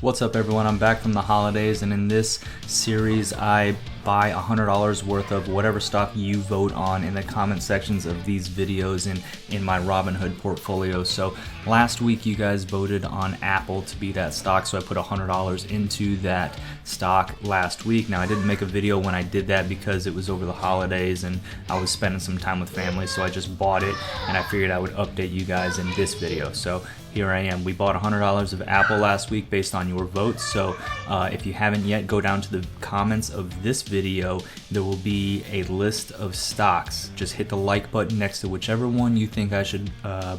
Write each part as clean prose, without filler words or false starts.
What's up everyone, I'm back from the holidays, and in this series I buy $100 worth of whatever stock you vote on in the comment sections of these videos in my Robinhood portfolio. So last week you guys voted on Apple to be that stock, so I put $100 into that stock last week. Now I didn't make a video when I did that because it was over the holidays and I was spending some time with family, so I just bought it and I figured I would update you guys in this video. So here I am. We bought $100 of Apple last week based on your votes. So if you haven't yet, go down to the comments of this video. There will be a list of stocks. Just hit the like button next to whichever one you think I should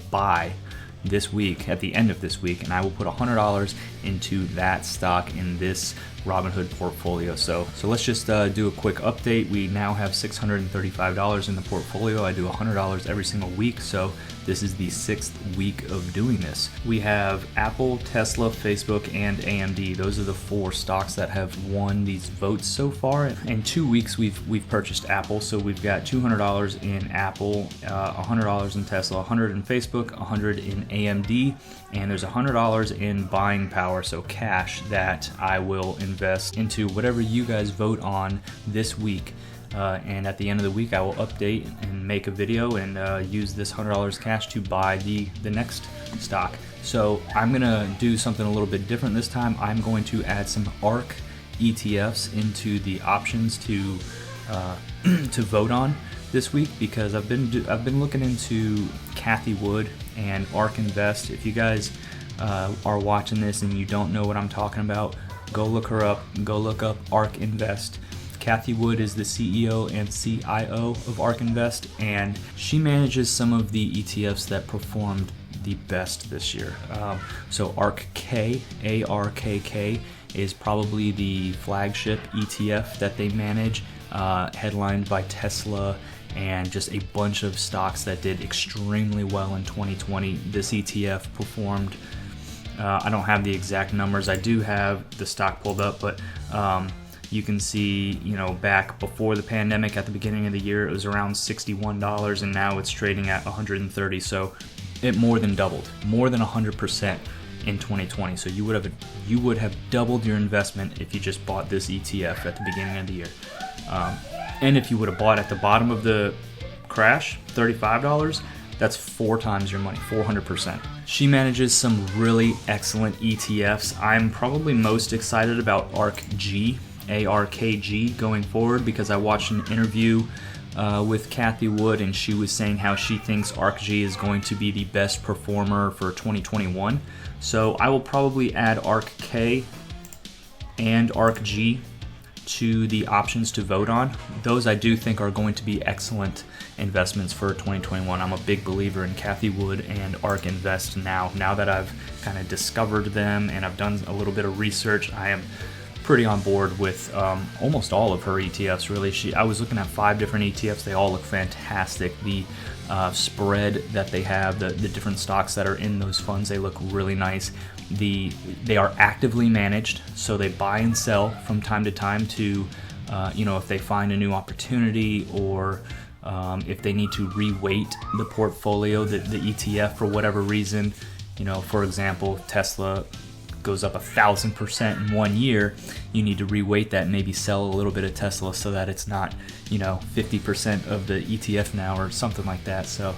buy this week, at the end of this week, and I will put $100 into that stock in this Robinhood portfolio. So let's just do a quick update. We now have $635 in the portfolio. I do $100 every single week, so this is the 6th week of doing this. We have Apple, Tesla, Facebook, and AMD. Those are the 4 stocks that have won these votes so far. In 2 weeks, we've purchased Apple, so we've got $200 in Apple, $100 in Tesla, $100 in Facebook, $100 in AMD, and there's $100 in buying power, so cash, that I will invest into whatever you guys vote on this week. And at the end of the week I will update and make a video and use this $100 cash to buy the next stock. So I'm gonna do something a little bit different this time. I'm going to add some ARK ETFs into the options to to vote on this week, because I've been looking into Cathie Wood and ARK Invest. If you guys are watching this and you don't know what I'm talking about, go look her up. Go look up ARK Invest. Cathie Wood is the CEO and CIO of ARK Invest, and she manages some of the ETFs that performed the best this year. So ARKK, ARKK, is probably the flagship ETF that they manage, headlined by Tesla and just a bunch of stocks that did extremely well in 2020. This ETF performed, I don't have the exact numbers. I do have the stock pulled up, but you can see, back before the pandemic, at the beginning of the year, it was around $61, and now it's trading at $130. So it more than doubled, more than 100% in 2020. So you would have doubled your investment if you just bought this ETF at the beginning of the year. And if you would have bought at the bottom of the crash, $35, that's 4 times your money, 400%. She manages some really excellent ETFs. I'm probably most excited about ARKG, ARKG, going forward, because I watched an interview with Cathie Wood, and she was saying how she thinks ARKG is going to be the best performer for 2021. So I will probably add ARKK and ARKG to the options to vote on. Those I do think are going to be excellent investments for 2021. I'm a big believer in Cathie Wood and ARK Invest now that I've kind of discovered them and I've done a little bit of research. I am pretty on board with almost all of her ETFs, really. I was looking at 5 different ETFs. They all look fantastic. The spread that they have, the different stocks that are in those funds, they look really nice. They are actively managed, so they buy and sell from time to time to, if they find a new opportunity, or if they need to reweight the portfolio, the ETF, for whatever reason. For example, Tesla goes up 1,000% in 1 year, you need to reweight that, maybe sell a little bit of Tesla so that it's not 50% of the ETF now, or something like that. So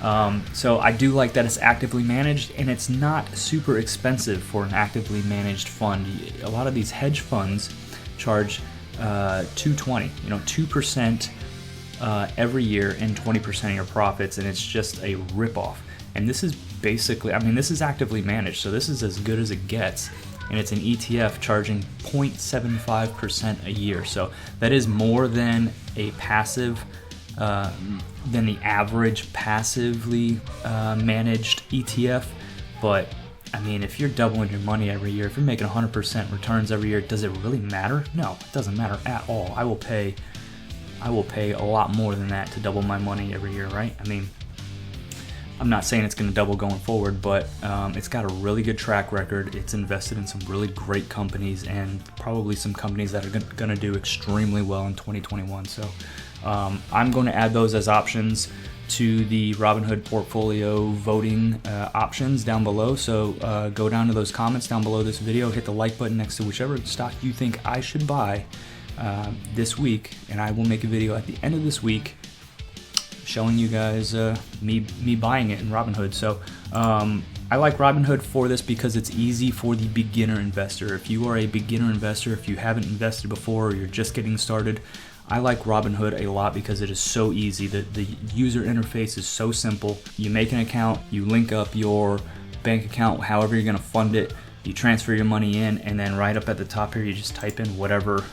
I do like that it's actively managed, and it's not super expensive for an actively managed fund. A lot of these hedge funds charge 2% every year and 20% of your profits, and it's just a ripoff. And this is basically, this is actively managed, so this is as good as it gets, and it's an ETF charging 0.75% a year. So that is more than a passive, than the average passively managed ETF. But if you're doubling your money every year, if you're making 100% returns every year, does it really matter? No, it doesn't matter at all. I will pay a lot more than that to double my money every year, right? I'm not saying it's going to double going forward, but it's got a really good track record. It's invested in some really great companies, and probably some companies that are going to do extremely well in 2021. So I'm going to add those as options to the Robinhood portfolio voting options down below. So go down to those comments down below this video, hit the like button next to whichever stock you think I should buy this week, and I will make a video at the end of this week showing you guys me buying it in Robinhood. So I like Robinhood for this because it's easy for the beginner investor. If you are a beginner investor, if you haven't invested before, or you're just getting started, I like Robinhood a lot because it is so easy. The user interface is so simple. You make an account, you link up your bank account, however you're gonna fund it, you transfer your money in, and then right up at the top here, you just type in whatever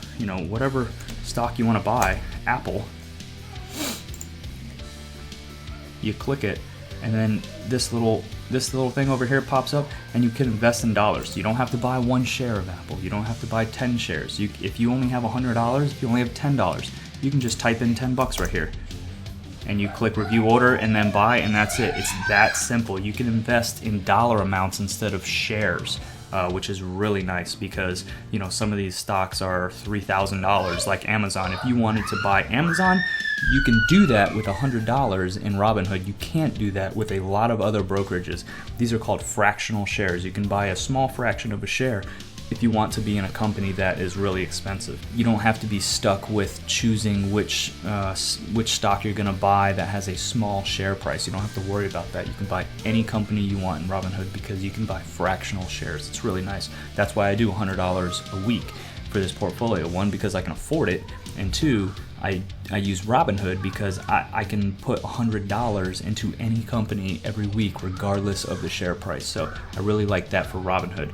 stock you wanna buy, Apple. You click it, and then this little thing over here pops up, and you can invest in dollars. You don't have to buy 1 share of Apple. You don't have to buy 10 shares. If you only have $100, if you only have $10, you can just type in 10 bucks right here, and you click review order and then buy, and that's it. It's that simple. You can invest in dollar amounts instead of shares, which is really nice because some of these stocks are $3,000 like Amazon. If you wanted to buy Amazon, you can do that with $100 in Robinhood. You can't do that with a lot of other brokerages. These are called fractional shares. You can buy a small fraction of a share if you want to be in a company that is really expensive. You don't have to be stuck with choosing which stock you're gonna buy that has a small share price. You don't have to worry about that. You can buy any company you want in Robinhood because you can buy fractional shares. It's really nice. That's why I do $100 a week for this portfolio. 1, because I can afford it, and 2, I use Robinhood because I can put $100 into any company every week regardless of the share price. So I really like that for Robinhood.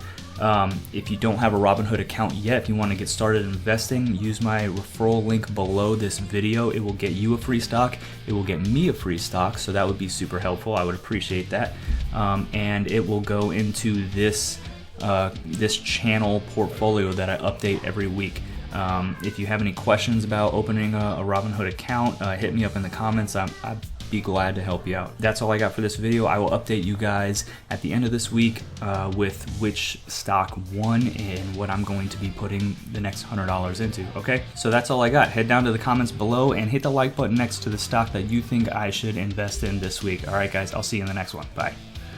If you don't have a Robinhood account yet, if you want to get started investing, use my referral link below this video. It will get you a free stock. It will get me a free stock, so that would be super helpful. I would appreciate that. And it will go into this channel portfolio that I update every week. If you have any questions about opening a Robinhood account, hit me up in the comments. I'd be glad to help you out. That's all I got for this video. I will update you guys at the end of this week with which stock won and what I'm going to be putting the next $100 into, okay? So that's all I got. Head down to the comments below and hit the like button next to the stock that you think I should invest in this week. All right, guys, I'll see you in the next one. Bye.